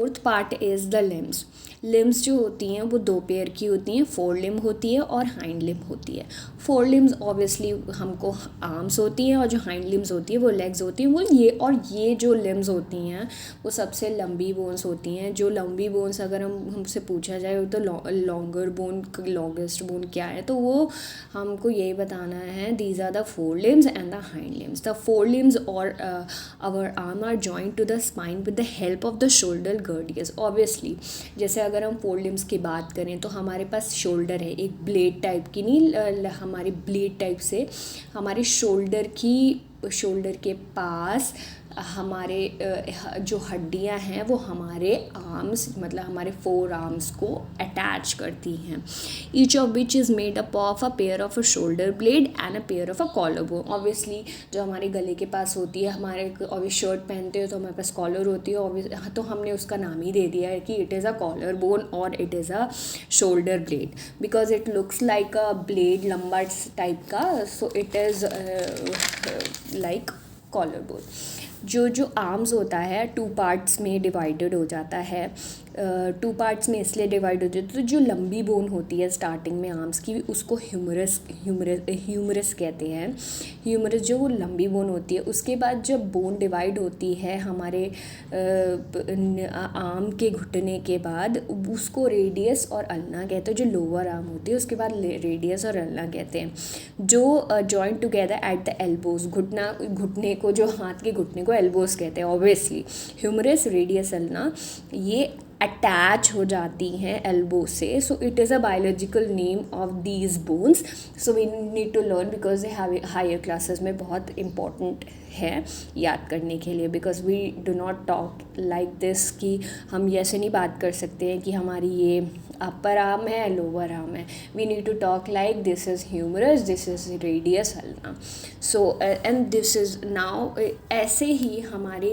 Fourth part is the limbs. Limbs जो होती हैं वो दो पेयर की होती हैं, फोर लिम होती है और हाइंड लिम होती है। फोर लिम्स ऑब्वियसली हमको आर्म्स होती हैं और जो हाइंड लिम्स होती है वो लेग्स होती हैं। वो ये जो लिम्स होती हैं वो सबसे लंबी बोन्स होती हैं। जो लंबी बोन्स अगर हमसे पूछा जाए तो लॉन्गर बोन, लॉन्गेस्ट बोन क्या है, तो वो हमको यही बताना है, these are the fore limbs and the hind limbs. The fore limbs और our arm are joint to the spine with the help of the shoulder girdles. Obviously जैसे अगर हम फोर लिम्स की बात करें तो हमारे पास शोल्डर है, एक ब्लेड टाइप की नहीं, हमारी ब्लेड टाइप से हमारे शोल्डर के पास हमारे जो हड्डियां हैं वो हमारे आर्म्स मतलब हमारे फोर आर्म्स को अटैच करती हैं। Each of which is made up of a pair of a shoulder blade and a pair of a collar bone. Obviously जो हमारे गले के पास होती है, हमारे ऑब्वियस शर्ट पहनते हो तो हमारे पास कॉलर होती है, ऑब्वियस तो हमने उसका नाम ही दे दिया है कि it is a collar bone और it is a shoulder blade because it looks like a blade, लंबा टाइप का, so it is like collar bone. जो आर्म्स होता है टू पार्ट्स में डिवाइडेड हो जाता है। टू पार्ट्स में इसलिए डिवाइड हो जाता है तो जो लंबी बोन होती है स्टार्टिंग में आर्म्स की उसको ह्यूमरस कहते हैं। ह्यूमरस जो वो लंबी बोन होती है, उसके बाद जब बोन डिवाइड होती है हमारे आर्म के घुटने के बाद, उसको रेडियस और अल्ना कहते हैं। जो लोअर आर्म होती है उसके बाद रेडियस और अल्ना कहते हैं। जो joint together at the elbows, घुटने को, जो हाथ के घुटने को एल्बोज कहते हैं। ऑब्वियसली ह्यूमरस, रेडियस, अल्ना ये अटैच हो जाती हैं एल्बो से। So it is a biological name of these bones. So we need to learn because higher classes में बहुत इम्पॉर्टेंट है याद करने के लिए, because we do not talk like this कि हम ये ऐसे नहीं बात कर सकते हैं कि हमारी ये अपर आर्म है, लोअर आर्म है। We need to talk like this is humerus, this is radius, ulna. So and this is now, ऐसे ही हमारे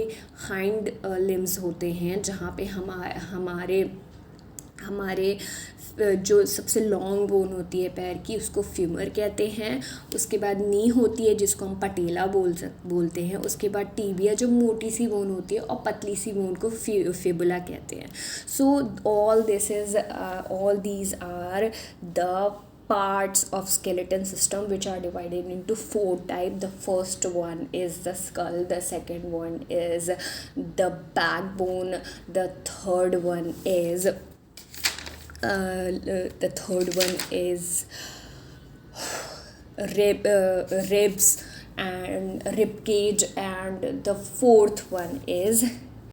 हाइंड लिम्स होते हैं जहाँ पे हमारे जो सबसे लॉन्ग बोन होती है पैर की उसको फ्यूमर कहते हैं। उसके बाद नी होती है जिसको हम पटेला बोलते हैं। उसके बाद टीबिया जो मोटी सी बोन होती है और पतली सी बोन को फिबुला कहते हैं। So all these are the parts of skeleton system which are divided into four types. The first one is the skull, the second one is the backbone, the third one is ribs and rib cage, and the fourth one is